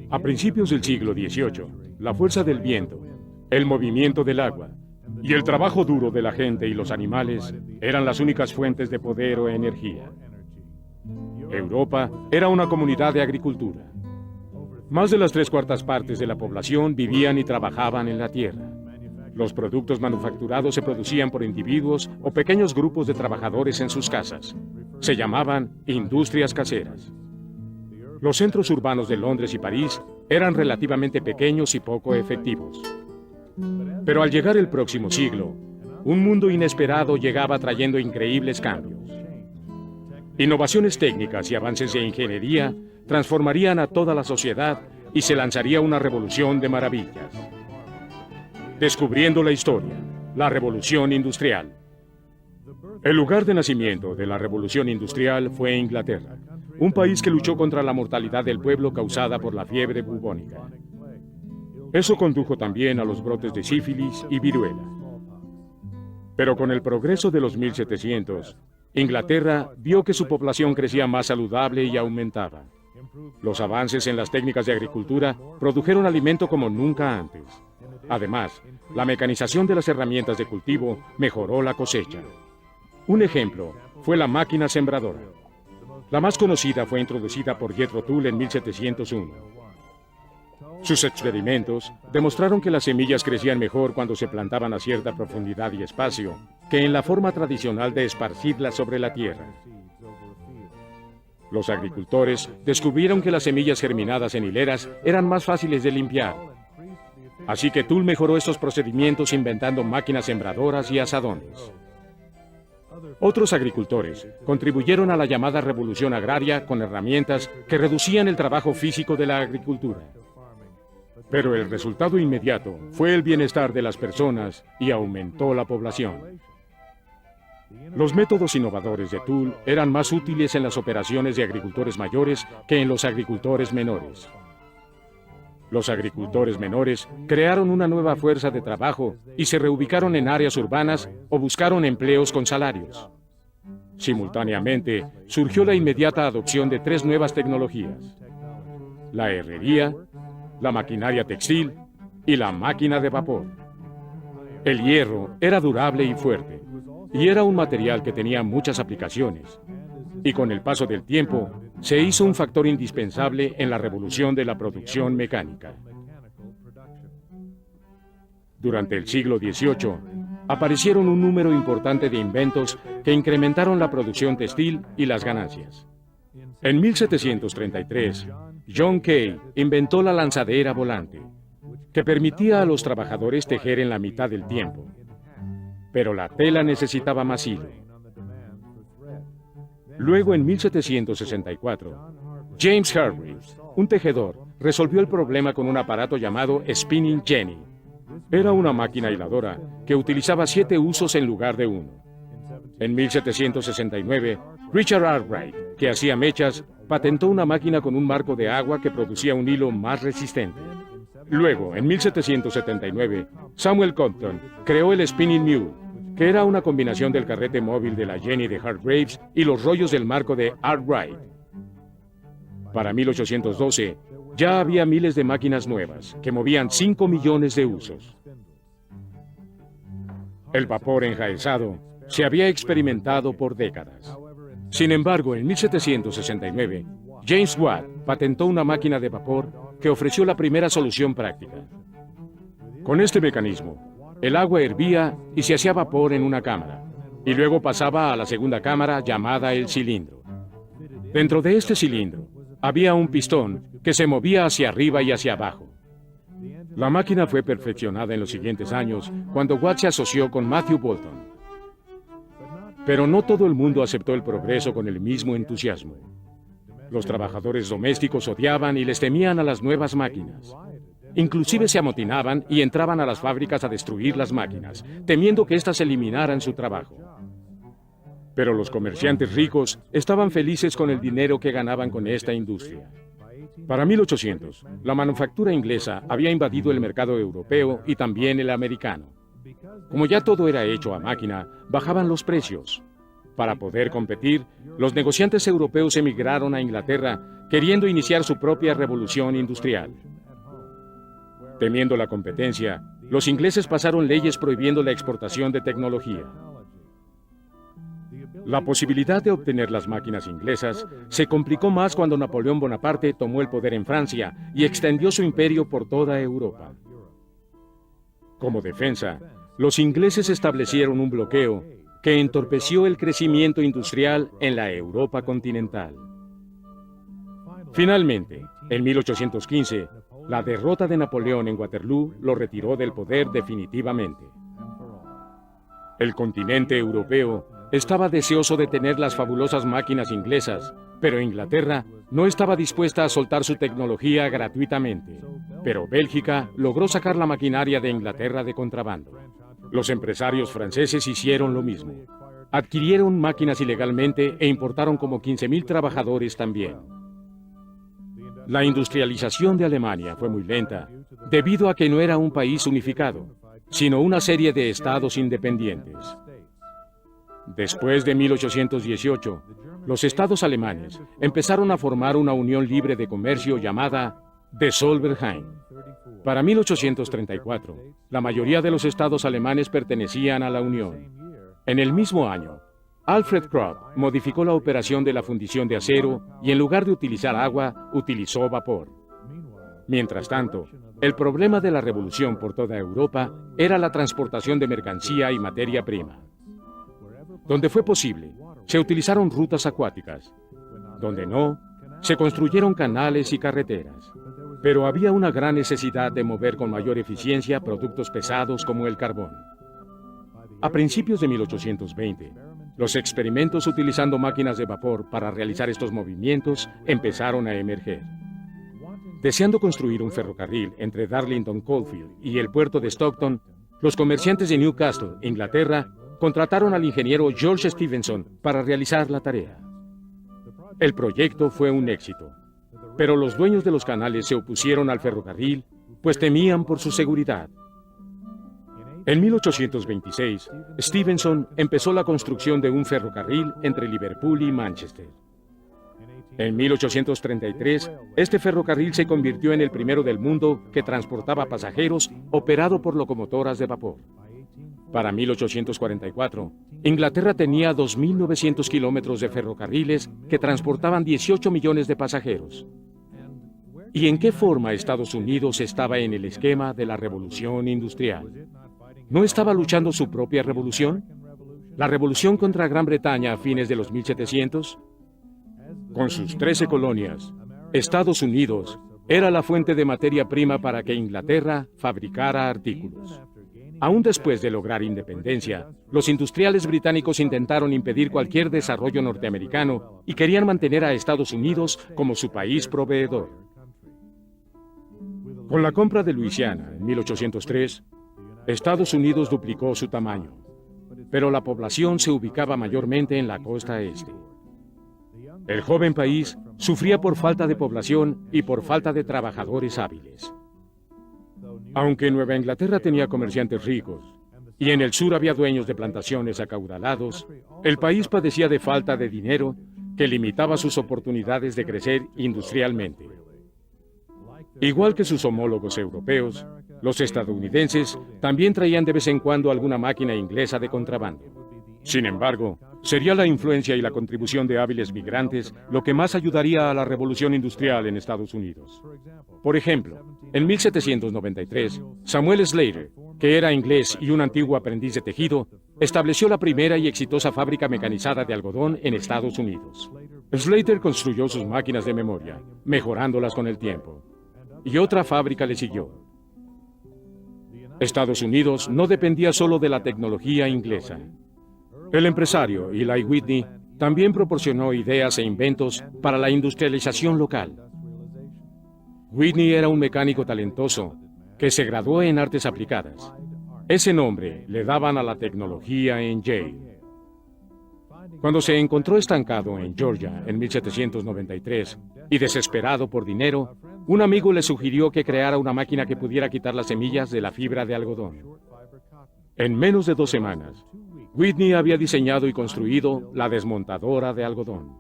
A principios del siglo XVIII, la fuerza del viento, el movimiento del agua y el trabajo duro de la gente y los animales eran las únicas fuentes de poder o energía. Europa era una comunidad de agricultura. Más de las 3/4 partes de la población vivían y trabajaban en la tierra. Los productos manufacturados se producían por individuos o pequeños grupos de trabajadores en sus casas. Se llamaban industrias caseras. Los centros urbanos de Londres y París eran relativamente pequeños y poco efectivos. Pero al llegar el próximo siglo, un mundo inesperado llegaba trayendo increíbles cambios. Innovaciones técnicas y avances de ingeniería transformarían a toda la sociedad y se lanzaría una revolución de maravillas. Descubriendo la historia, la Revolución Industrial. El lugar de nacimiento de la Revolución Industrial fue Inglaterra, un país que luchó contra la mortalidad del pueblo causada por la fiebre bubónica. Eso condujo también a los brotes de sífilis y viruela. Pero con el progreso de los 1700, Inglaterra vio que su población crecía más saludable y aumentaba. Los avances en las técnicas de agricultura produjeron alimento como nunca antes. Además, la mecanización de las herramientas de cultivo mejoró la cosecha. Un ejemplo fue la máquina sembradora. La más conocida fue introducida por Jethro Tull en 1701. Sus experimentos demostraron que las semillas crecían mejor cuando se plantaban a cierta profundidad y espacio que en la forma tradicional de esparcirlas sobre la tierra. Los agricultores descubrieron que las semillas germinadas en hileras eran más fáciles de limpiar. Así que Tull mejoró estos procedimientos inventando máquinas sembradoras y azadones. Otros agricultores contribuyeron a la llamada revolución agraria con herramientas que reducían el trabajo físico de la agricultura. Pero el resultado inmediato fue el bienestar de las personas y aumentó la población. Los métodos innovadores de Tull eran más útiles en las operaciones de agricultores mayores que en los agricultores menores. Los agricultores menores crearon una nueva fuerza de trabajo y se reubicaron en áreas urbanas o buscaron empleos con salarios. Simultáneamente, surgió la inmediata adopción de 3 nuevas tecnologías: la herrería, la maquinaria textil y la máquina de vapor. El hierro era durable y fuerte, y era un material que tenía muchas aplicaciones. Y con el paso del tiempo, se hizo un factor indispensable en la revolución de la producción mecánica. Durante el siglo XVIII, aparecieron un número importante de inventos que incrementaron la producción textil y las ganancias. En 1733, John Kay inventó la lanzadera volante, que permitía a los trabajadores tejer en la mitad del tiempo. Pero la tela necesitaba más hilo. Luego, en 1764, James Hargreaves, un tejedor, resolvió el problema con un aparato llamado Spinning Jenny. Era una máquina hiladora que utilizaba 7 usos en lugar de 1. En 1769, Richard Arkwright, que hacía mechas, patentó una máquina con un marco de agua que producía un hilo más resistente. Luego, en 1779, Samuel Compton creó el Spinning Mule, que era una combinación del carrete móvil de la Jenny de Hargreaves y los rollos del marco de Arkwright. Para 1812, ya había miles de máquinas nuevas, que movían 5 millones de usos. El vapor enjaezado se había experimentado por décadas. Sin embargo, en 1769, James Watt patentó una máquina de vapor que ofreció la primera solución práctica. Con este mecanismo, el agua hervía y se hacía vapor en una cámara, y luego pasaba a la segunda cámara llamada el cilindro. Dentro de este cilindro había un pistón que se movía hacia arriba y hacia abajo. La máquina fue perfeccionada en los siguientes años cuando Watt se asoció con Matthew Boulton. Pero no todo el mundo aceptó el progreso con el mismo entusiasmo. Los trabajadores domésticos odiaban y les temían a las nuevas máquinas. Inclusive se amotinaban y entraban a las fábricas a destruir las máquinas, temiendo que éstas eliminaran su trabajo. Pero los comerciantes ricos estaban felices con el dinero que ganaban con esta industria. Para 1800, la manufactura inglesa había invadido el mercado europeo y también el americano. Como ya todo era hecho a máquina, bajaban los precios. Para poder competir, los negociantes europeos emigraron a Inglaterra queriendo iniciar su propia revolución industrial. Temiendo la competencia, los ingleses pasaron leyes prohibiendo la exportación de tecnología. La posibilidad de obtener las máquinas inglesas se complicó más cuando Napoleón Bonaparte tomó el poder en Francia y extendió su imperio por toda Europa. Como defensa, los ingleses establecieron un bloqueo que entorpeció el crecimiento industrial en la Europa continental. Finalmente, en 1815, la derrota de Napoleón en Waterloo lo retiró del poder definitivamente. El continente europeo estaba deseoso de tener las fabulosas máquinas inglesas, pero Inglaterra no estaba dispuesta a soltar su tecnología gratuitamente. Pero Bélgica logró sacar la maquinaria de Inglaterra de contrabando. Los empresarios franceses hicieron lo mismo. Adquirieron máquinas ilegalmente e importaron como 15.000 trabajadores también. La industrialización de Alemania fue muy lenta, debido a que no era un país unificado, sino una serie de estados independientes. Después de 1818, los estados alemanes empezaron a formar una unión libre de comercio llamada de Zollverein. Para 1834, la mayoría de los estados alemanes pertenecían a la Unión. En el mismo año, Alfred Krupp modificó la operación de la fundición de acero y en lugar de utilizar agua, utilizó vapor. Mientras tanto, el problema de la revolución por toda Europa era la transportación de mercancía y materia prima. Donde fue posible, se utilizaron rutas acuáticas. Donde no, se construyeron canales y carreteras. Pero había una gran necesidad de mover con mayor eficiencia productos pesados como el carbón. A principios de 1820, los experimentos utilizando máquinas de vapor para realizar estos movimientos empezaron a emerger. Deseando construir un ferrocarril entre Darlington Coalfield y el puerto de Stockton, los comerciantes de Newcastle, Inglaterra, contrataron al ingeniero George Stephenson para realizar la tarea. El proyecto fue un éxito, pero los dueños de los canales se opusieron al ferrocarril, pues temían por su seguridad. En 1826, Stephenson empezó la construcción de un ferrocarril entre Liverpool y Manchester. En 1833, este ferrocarril se convirtió en el primero del mundo que transportaba pasajeros operado por locomotoras de vapor. Para 1844, Inglaterra tenía 2.900 kilómetros de ferrocarriles que transportaban 18 millones de pasajeros. ¿Y en qué forma Estados Unidos estaba en el esquema de la revolución industrial? ¿No estaba luchando su propia revolución? ¿La revolución contra Gran Bretaña a fines de los 1700? Con sus 13 colonias, Estados Unidos era la fuente de materia prima para que Inglaterra fabricara artículos. Aún después de lograr independencia, los industriales británicos intentaron impedir cualquier desarrollo norteamericano y querían mantener a Estados Unidos como su país proveedor. Con la compra de Luisiana en 1803, Estados Unidos duplicó su tamaño, pero la población se ubicaba mayormente en la costa este. El joven país sufría por falta de población y por falta de trabajadores hábiles. Aunque Nueva Inglaterra tenía comerciantes ricos y en el sur había dueños de plantaciones acaudalados, el país padecía de falta de dinero que limitaba sus oportunidades de crecer industrialmente. Igual que sus homólogos europeos, los estadounidenses también traían de vez en cuando alguna máquina inglesa de contrabando. Sin embargo, sería la influencia y la contribución de hábiles migrantes lo que más ayudaría a la revolución industrial en Estados Unidos. Por ejemplo, en 1793, Samuel Slater, que era inglés y un antiguo aprendiz de tejido, estableció la primera y exitosa fábrica mecanizada de algodón en Estados Unidos. Slater construyó sus máquinas de memoria, mejorándolas con el tiempo. Y otra fábrica le siguió. Estados Unidos no dependía solo de la tecnología inglesa. El empresario Eli Whitney también proporcionó ideas e inventos para la industrialización local. Whitney era un mecánico talentoso que se graduó en artes aplicadas. Ese nombre le daban a la tecnología en Yale. Cuando se encontró estancado en Georgia en 1793 y desesperado por dinero, un amigo le sugirió que creara una máquina que pudiera quitar las semillas de la fibra de algodón. En menos de 2 semanas, Whitney había diseñado y construido la desmontadora de algodón.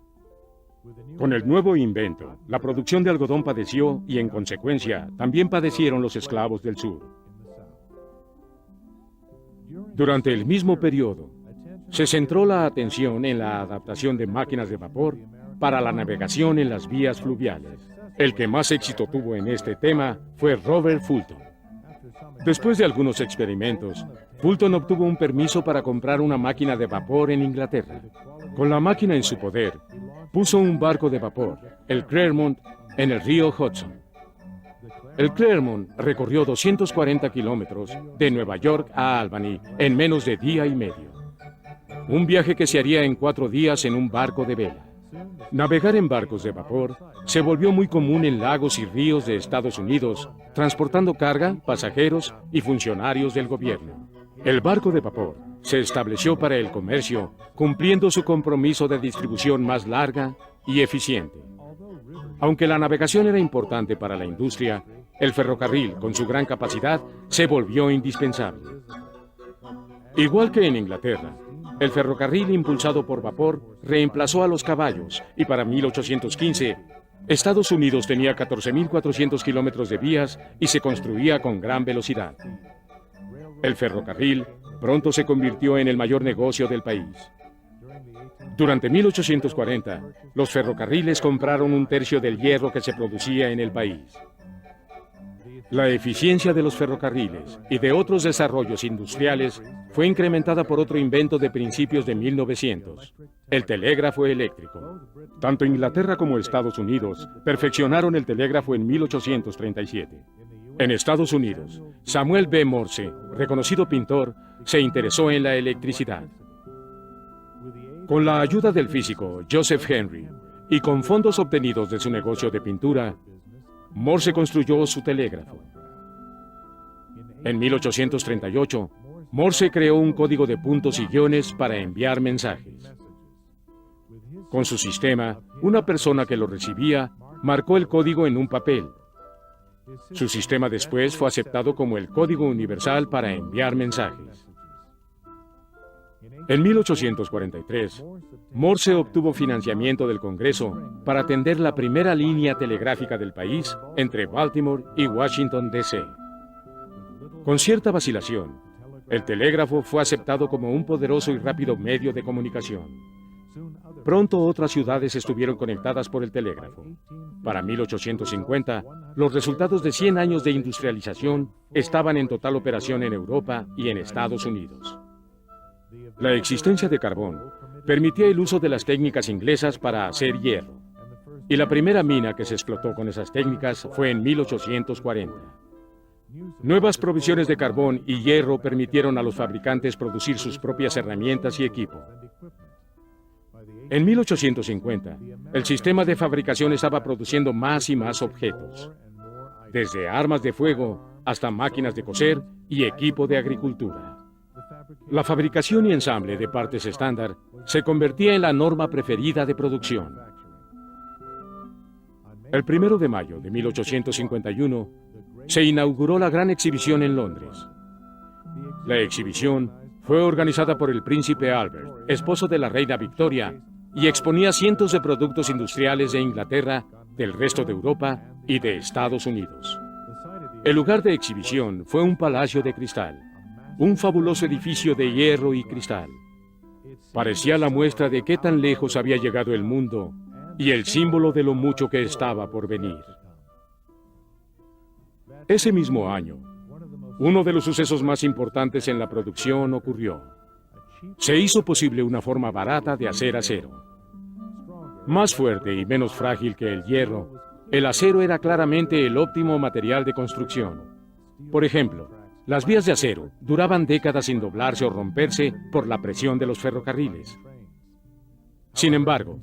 Con el nuevo invento, la producción de algodón padeció y, en consecuencia, también padecieron los esclavos del sur. Durante el mismo periodo, se centró la atención en la adaptación de máquinas de vapor para la navegación en las vías fluviales. El que más éxito tuvo en este tema fue Robert Fulton. Después de algunos experimentos, Fulton obtuvo un permiso para comprar una máquina de vapor en Inglaterra. Con la máquina en su poder, puso un barco de vapor, el Clermont, en el río Hudson. El Clermont recorrió 240 kilómetros de Nueva York a Albany en menos de día y medio. Un viaje que se haría en 4 días en un barco de vela. Navegar en barcos de vapor se volvió muy común en lagos y ríos de Estados Unidos, transportando carga, pasajeros y funcionarios del gobierno. El barco de vapor se estableció para el comercio, cumpliendo su compromiso de distribución más larga y eficiente. Aunque la navegación era importante para la industria, el ferrocarril, con su gran capacidad, se volvió indispensable. Igual que en Inglaterra, el ferrocarril impulsado por vapor reemplazó a los caballos y para 1815, Estados Unidos tenía 14.400 kilómetros de vías y se construía con gran velocidad. El ferrocarril pronto se convirtió en el mayor negocio del país. Durante 1840, los ferrocarriles compraron 1/3 del hierro que se producía en el país. La eficiencia de los ferrocarriles y de otros desarrollos industriales fue incrementada por otro invento de principios de 1900, el telégrafo eléctrico. Tanto Inglaterra como Estados Unidos perfeccionaron el telégrafo en 1837. En Estados Unidos, Samuel B. Morse, reconocido pintor, se interesó en la electricidad. Con la ayuda del físico Joseph Henry y con fondos obtenidos de su negocio de pintura, Morse construyó su telégrafo. En 1838, Morse creó un código de puntos y guiones para enviar mensajes. Con su sistema, una persona que lo recibía marcó el código en un papel. Su sistema después fue aceptado como el Código Universal para enviar mensajes. En 1843, Morse obtuvo financiamiento del Congreso para tender la primera línea telegráfica del país entre Baltimore y Washington, D.C. Con cierta vacilación, el telégrafo fue aceptado como un poderoso y rápido medio de comunicación. Pronto otras ciudades estuvieron conectadas por el telégrafo. Para 1850, los resultados de 100 años de industrialización estaban en total operación en Europa y en Estados Unidos. La existencia de carbón permitía el uso de las técnicas inglesas para hacer hierro, y la primera mina que se explotó con esas técnicas fue en 1840. Nuevas provisiones de carbón y hierro permitieron a los fabricantes producir sus propias herramientas y equipo. En 1850, el sistema de fabricación estaba produciendo más y más objetos, desde armas de fuego hasta máquinas de coser y equipo de agricultura. La fabricación y ensamble de partes estándar se convertía en la norma preferida de producción. El 1 de mayo de 1851 se inauguró la Gran Exhibición en Londres. La exhibición fue organizada por el príncipe Albert, esposo de la reina Victoria, y exponía cientos de productos industriales de Inglaterra, del resto de Europa y de Estados Unidos. El lugar de exhibición fue un palacio de cristal, un fabuloso edificio de hierro y cristal. Parecía la muestra de qué tan lejos había llegado el mundo y el símbolo de lo mucho que estaba por venir. Ese mismo año, uno de los sucesos más importantes en la producción ocurrió. Se hizo posible una forma barata de hacer acero. Más fuerte y menos frágil que el hierro, el acero era claramente el óptimo material de construcción. Por ejemplo, las vías de acero duraban décadas sin doblarse o romperse por la presión de los ferrocarriles. Sin embargo,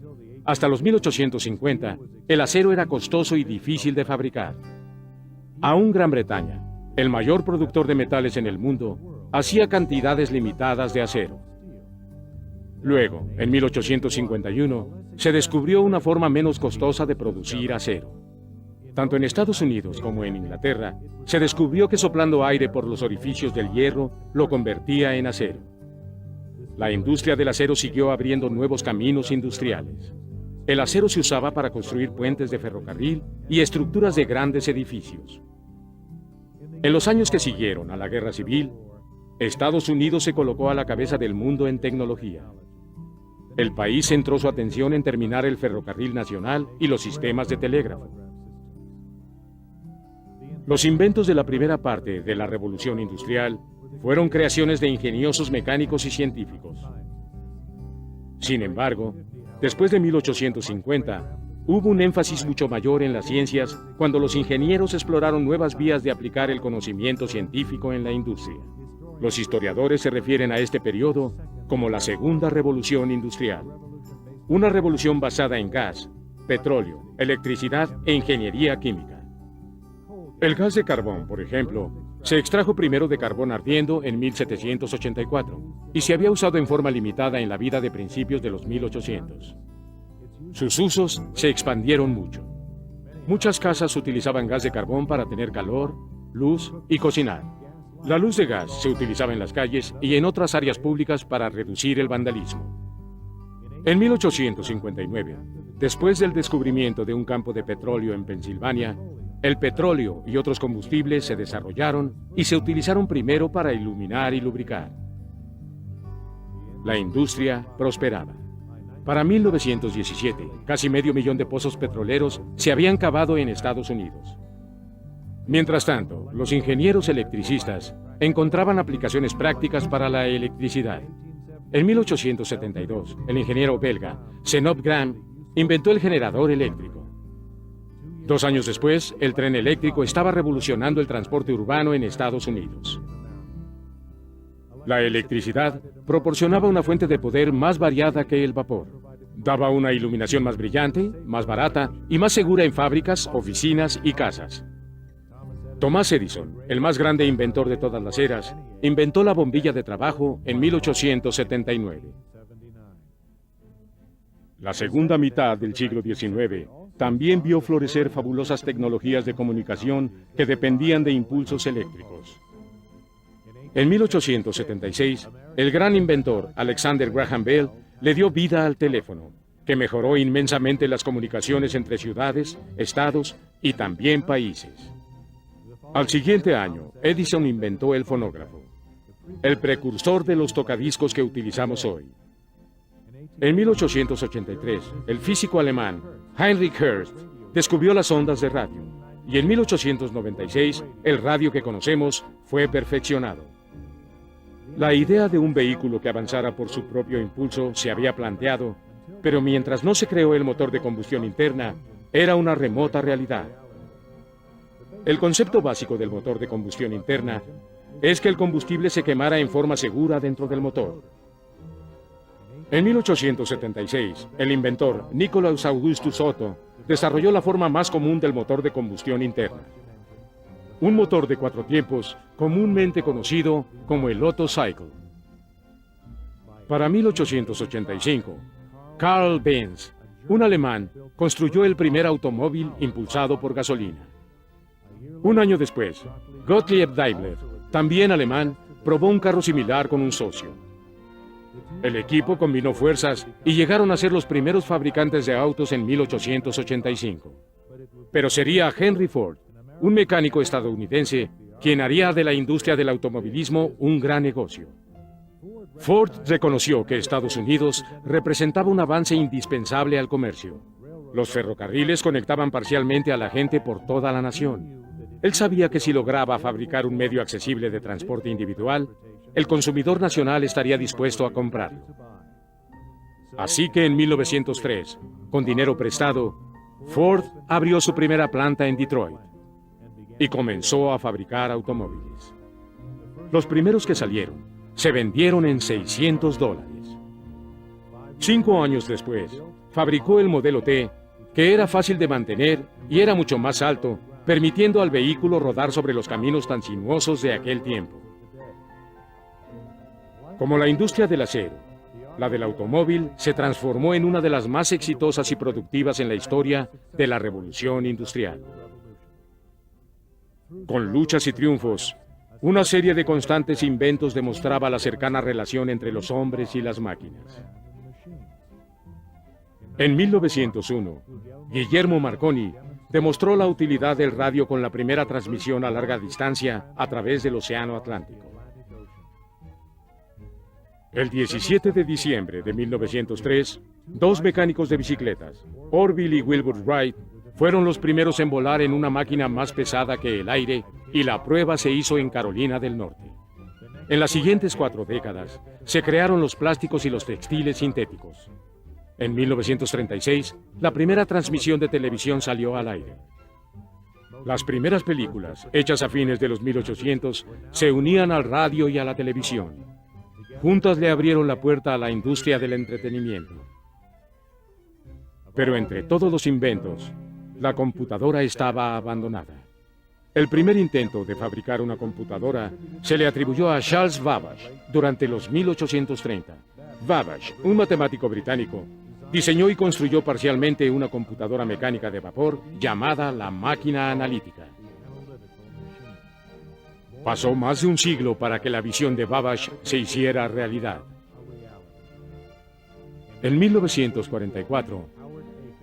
hasta los 1850, el acero era costoso y difícil de fabricar. Aún Gran Bretaña, el mayor productor de metales en el mundo, hacía cantidades limitadas de acero. Luego, en 1851, se descubrió una forma menos costosa de producir acero. Tanto en Estados Unidos como en Inglaterra, se descubrió que soplando aire por los orificios del hierro lo convertía en acero. La industria del acero siguió abriendo nuevos caminos industriales. El acero se usaba para construir puentes de ferrocarril y estructuras de grandes edificios. En los años que siguieron a la Guerra Civil, Estados Unidos se colocó a la cabeza del mundo en tecnología. El país centró su atención en terminar el ferrocarril nacional y los sistemas de telégrafo. Los inventos de la primera parte de la Revolución Industrial fueron creaciones de ingeniosos mecánicos y científicos. Sin embargo, después de 1850, hubo un énfasis mucho mayor en las ciencias cuando los ingenieros exploraron nuevas vías de aplicar el conocimiento científico en la industria. Los historiadores se refieren a este periodo como la Segunda Revolución Industrial, una revolución basada en gas, petróleo, electricidad e ingeniería química. El gas de carbón, por ejemplo, se extrajo primero de carbón ardiendo en 1784 y se había usado en forma limitada en la vida de principios de los 1800. Sus usos se expandieron mucho. Muchas casas utilizaban gas de carbón para tener calor, luz y cocinar. La luz de gas se utilizaba en las calles y en otras áreas públicas para reducir el vandalismo. En 1859, después del descubrimiento de un campo de petróleo en Pensilvania, el petróleo y otros combustibles se desarrollaron y se utilizaron primero para iluminar y lubricar. La industria prosperaba. Para 1917, casi 500,000 de pozos petroleros se habían cavado en Estados Unidos. Mientras tanto, los ingenieros electricistas encontraban aplicaciones prácticas para la electricidad. En 1872, el ingeniero belga Zenobe Gramme inventó el generador eléctrico. 2 años después, el tren eléctrico estaba revolucionando el transporte urbano en Estados Unidos. La electricidad proporcionaba una fuente de poder más variada que el vapor. Daba una iluminación más brillante, más barata y más segura en fábricas, oficinas y casas. Thomas Edison, el más grande inventor de todas las eras, inventó la bombilla de trabajo en 1879. La segunda mitad del siglo XIX también vio florecer fabulosas tecnologías de comunicación que dependían de impulsos eléctricos. En 1876, el gran inventor Alexander Graham Bell le dio vida al teléfono, que mejoró inmensamente las comunicaciones entre ciudades, estados y también países. Al siguiente año, Edison inventó el fonógrafo, el precursor de los tocadiscos que utilizamos hoy. En 1883, el físico alemán Heinrich Hertz descubrió las ondas de radio, y en 1896, el radio que conocemos fue perfeccionado. La idea de un vehículo que avanzara por su propio impulso se había planteado, pero mientras no se creó el motor de combustión interna, era una remota realidad. El concepto básico del motor de combustión interna es que el combustible se quemara en forma segura dentro del motor. En 1876, el inventor Nicolaus Augustus Otto desarrolló la forma más común del motor de combustión interna. Un motor de 4 tiempos, comúnmente conocido como el Otto Cycle. Para 1885, Karl Benz, un alemán, construyó el primer automóvil impulsado por gasolina. Un año después, Gottlieb Daimler, también alemán, probó un carro similar con un socio. El equipo combinó fuerzas y llegaron a ser los primeros fabricantes de autos en 1885. Pero sería Henry Ford, un mecánico estadounidense, quien haría de la industria del automovilismo un gran negocio. Ford reconoció que Estados Unidos representaba un avance indispensable al comercio. Los ferrocarriles conectaban parcialmente a la gente por toda la nación. Él sabía que si lograba fabricar un medio accesible de transporte individual, el consumidor nacional estaría dispuesto a comprarlo. Así que en 1903, con dinero prestado, Ford abrió su primera planta en Detroit y comenzó a fabricar automóviles. Los primeros que salieron se vendieron en $600. 5 años después, fabricó el modelo T, que era fácil de mantener y era mucho más alto, permitiendo al vehículo rodar sobre los caminos tan sinuosos de aquel tiempo. Como la industria del acero, la del automóvil se transformó en una de las más exitosas y productivas en la historia de la Revolución Industrial. Con luchas y triunfos, Una serie de constantes inventos demostraba la cercana relación entre los hombres y las máquinas. En 1901, Guillermo Marconi demostró la utilidad del radio con la primera transmisión a larga distancia a través del Océano Atlántico. El 17 de diciembre de 1903, dos mecánicos de bicicletas, Orville y Wilbur Wright, fueron los primeros en volar en una máquina más pesada que el aire, y la prueba se hizo en Carolina del Norte. En las siguientes 4 décadas, se crearon los plásticos y los textiles sintéticos. En 1936, la primera transmisión de televisión salió al aire. Las primeras películas, hechas a fines de los 1800, se unían al radio y a la televisión. Juntas le abrieron la puerta a la industria del entretenimiento. Pero entre todos los inventos, la computadora estaba abandonada. El primer intento de fabricar una computadora se le atribuyó a Charles Babbage durante los 1830. Babbage, un matemático británico, diseñó y construyó parcialmente una computadora mecánica de vapor llamada la máquina analítica. Pasó más de un siglo para que la visión de Babbage se hiciera realidad. En 1944,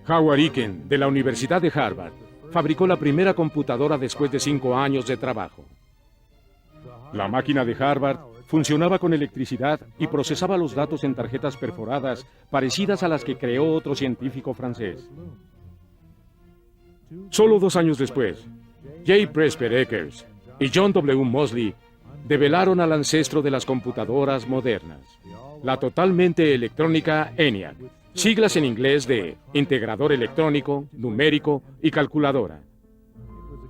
Howard Aiken, de la Universidad de Harvard, fabricó la primera computadora después de 5 años de trabajo. La máquina de Harvard funcionaba con electricidad y procesaba los datos en tarjetas perforadas parecidas a las que creó otro científico francés. Solo 2 años después, J. Presper Eckers y John W. Moseley develaron al ancestro de las computadoras modernas, la totalmente electrónica ENIAC, siglas en inglés de integrador electrónico, numérico y calculadora.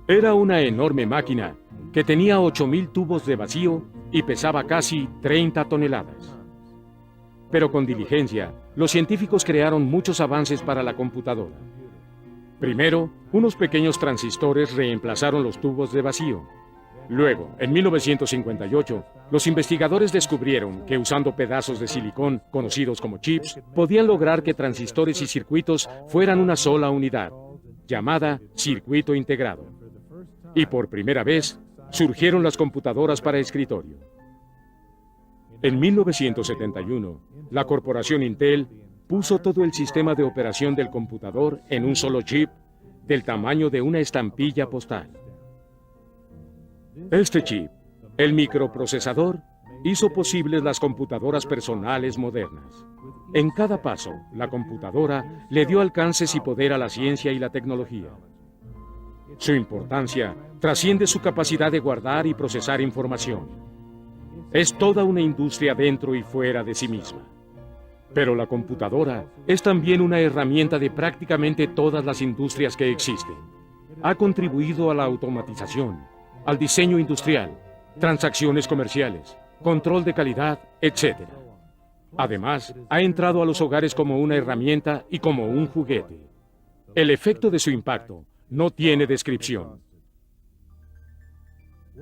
Era una enorme máquina que tenía 8,000 tubos de vacío y pesaba casi 30 toneladas. Pero con diligencia, los científicos crearon muchos avances para la computadora. Primero, unos pequeños transistores reemplazaron los tubos de vacío. Luego, en 1958, los investigadores descubrieron que usando pedazos de silicón, conocidos como chips, podían lograr que transistores y circuitos fueran una sola unidad, llamada circuito integrado. Y por primera vez, surgieron las computadoras para escritorio. En 1971, la corporación Intel puso todo el sistema de operación del computador en un solo chip, del tamaño de una estampilla postal. Este chip, el microprocesador, hizo posibles las computadoras personales modernas. En cada paso, la computadora le dio alcances y poder a la ciencia y la tecnología. Su importancia trasciende su capacidad de guardar y procesar información. Es toda una industria dentro y fuera de sí misma. Pero la computadora es también una herramienta de prácticamente todas las industrias que existen. Ha contribuido a la automatización, al diseño industrial, transacciones comerciales, control de calidad, etc. Además, ha entrado a los hogares como una herramienta y como un juguete. El efecto de su impacto no tiene descripción.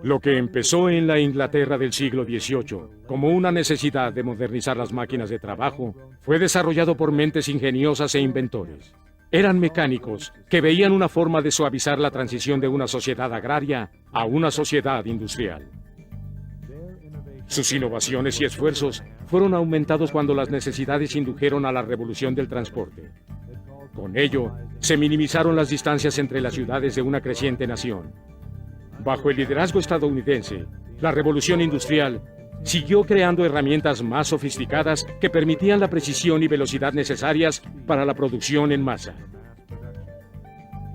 Lo que empezó en la Inglaterra del siglo XVIII como una necesidad de modernizar las máquinas de trabajo fue desarrollado por mentes ingeniosas e inventores. Eran mecánicos que veían una forma de suavizar la transición de una sociedad agraria a una sociedad industrial. Sus innovaciones y esfuerzos fueron aumentados cuando las necesidades indujeron a la revolución del transporte. Con ello, se minimizaron las distancias entre las ciudades de una creciente nación. Bajo el liderazgo estadounidense, la revolución industrial siguió creando herramientas más sofisticadas que permitían la precisión y velocidad necesarias para la producción en masa.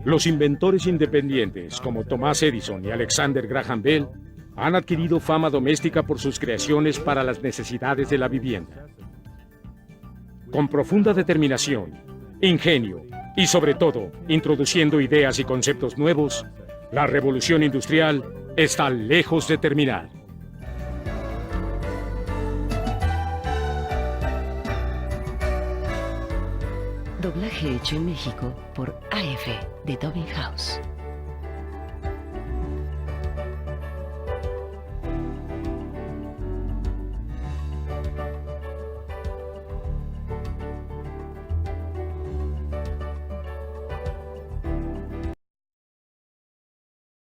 Los inventores independientes como Thomas Edison y Alexander Graham Bell han adquirido fama doméstica por sus creaciones para las necesidades de la vivienda. Con profunda determinación, ingenio y sobre todo introduciendo ideas y conceptos nuevos, la revolución industrial está lejos de terminar. Doblaje hecho en México por AF de Dubbing House.